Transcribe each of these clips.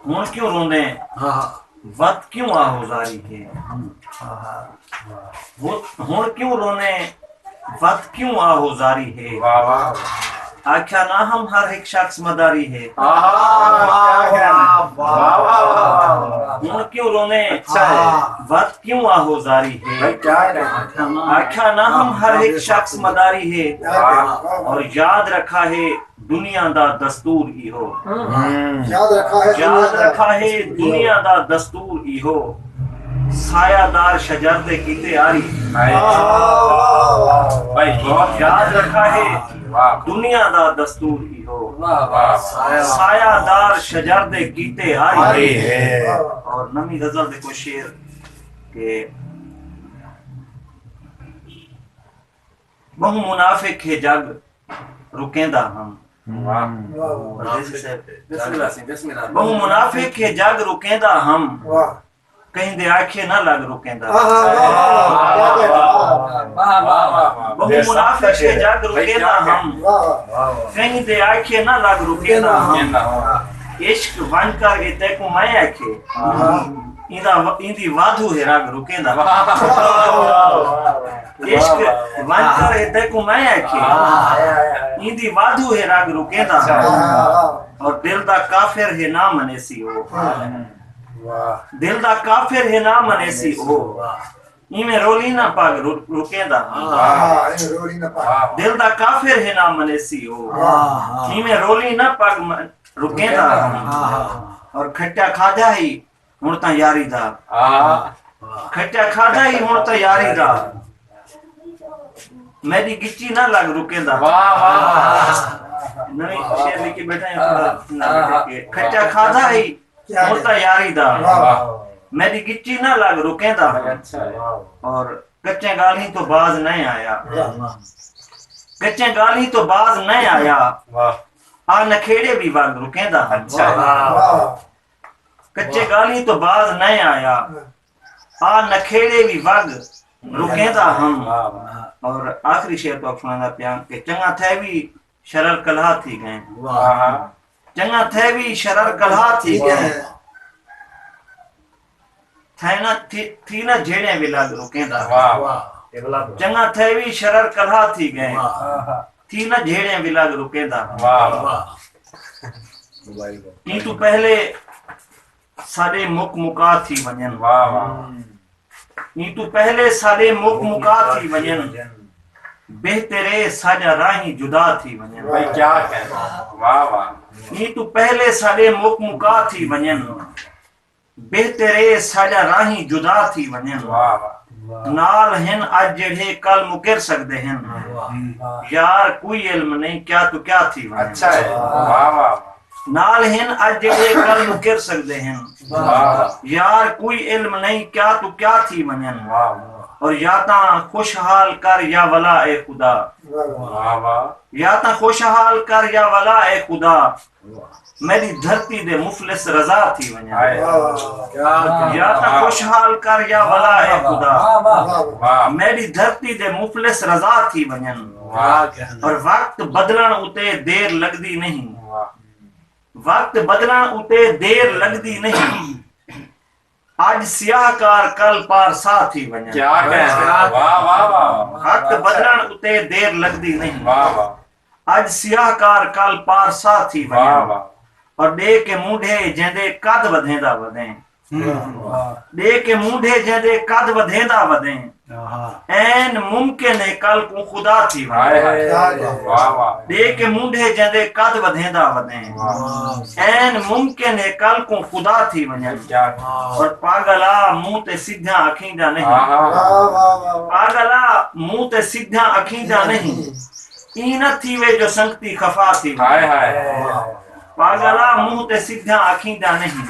हुण क्यों रोंदे वत क्यों आहोजारी है। वो हुण क्यों रोने वत क्यों आहोजारी है। आख्या ना हम हर एक शख्स मदारी है। हुण क्यों रोने वत क्यों आहोजारी है। आख्या ना हम हर एक शख्स मदारी है। और याद रखा है दुनिया दा दस्तूर इहो। याद रखा है दुनिया दा दस्तूर इहो। सायादार शजर दे कीते आरी। याद रखा है दुनिया दा दस्तूर इहो। सायादार शजर दे कीते आरी है। और नवी गजल दे को शेर के बहु मुनाफिक है जग रुकेंदा हम। बहु मुनाफिक है जग रुकेंदा हम। कहीं दे आखे ना लग रुकेंदा। बहु मुनाफिक है जग रुकेंदा हम। कहीं दे आखे ना लग रुकेंदा हम। इश्क वन कर इते को मैं आखे इंदी वाधू है रग रुकेंदा। इश्क वन कर इते को मैं आखे इंदी वाधू है रग रुकेंदा। और दिल दा काफिर है ना मनेसी हो। दिल दा काफिर है ना मनेसी हो। इमे रोली ना पग रुकेंदा। दिल दा काफिर है ना मनेसी हो। इमे रोली ना पग रुकेंदा। और खट्टा खादा ही हुण ता यारी दा। खट्टा खादा ही हुण ता यारी दा। मेरी गिच्ची ना लग रुकेंदा। नवी शेर लिखी बैठा है थोड़ा। खट्टा खादा ही हुण ता यारी दा। मेरी गिच्ची ना लग रुकेंदा। और कच्चे गाली तो बाज नहीं आया। कच्चे गाली तो बाज नहीं आया। आ नखेड़े भी वग रुकेंदा। कच्चे गाली तो बाज नहीं आया। आ नखेड़े भी वग रुकेंदा हम। और आखिरी शेर तो सुनाना प्यार के चंगा थे भी शरर कलहा थी गए। चंगा थे भी शरर कलहा थी गए। थे ना थी ना झेड़े भी लग रुकेंदा। चंगा थे भी शरर कलहा थी गए। थी ना झेड़े भी लग रुकेंदा। नी तू पहले साडे मुक मुका थी वजन। नी तू पहले साडे मुक मुका थी वजन। बेहतरे साजा राही जुदा थी वजन। भाई क्या कहना। वाह वाह। नी तू पहले साडे मुक मुका थी वजन। बेहतरे साजा राही जुदा थी वजन। नाल हिन अज जेड़े कल मुकर सकदे हिन। यार कोई इल्म नहीं क्या तू क्या थी वजन। अच्छा है। वाह वाह। नाल हिन अज जेड़े कल मुकर सकदे हिन। यार कोई इल्म नहीं क्या तू क्या थी वजन। और या ता खुशहाल कर या वला ए खुदा। या ता खुशहाल कर या वला ए खुदा। मेरी धरती दे मुफलिस रजा थी वजन। या ता खुशहाल कर या वला ए खुदा। मेरी धरती दे मुफलिस रजा थी वजन। और वक्त बदलन उते देर लगदी नहीं। वक्त बदलन उते देर लगदी नहीं। आज सियाहकार कल पारसा थी वजन। क्या वक्त बदलन उते देर लगदी नहीं। आज सियाहकार कल पारसा थी वजन। और डे के मूढ़े जेंदे कद वधेंदा वधें। डे के मूढ़े जेंदे कद वधेंदा वधें। ऐन मुमकिन है कल को खुदा थी वजन। डे के मूढ़े जेंदे कद वधेंदा वधें। ऐन मुमकिन है कल को खुदा थी वजन। और पागला मुंह ते सीधा अखींदा नहीं। पागला मुंह ते सीधा अखींदा नहीं। इन थी वे जो संगती खफा थी। पागला मुंह ते सीधा अखींदा नहीं।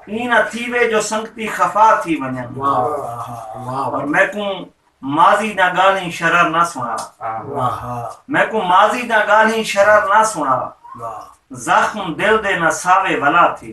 इन थी वे जो संगती खफा थी वजन। और मैं को माजी ना गाली शरर ना सुना। मैं को माजी ना गाली शरर ना सुना। जख्म दिल दे ना सावे वला थी।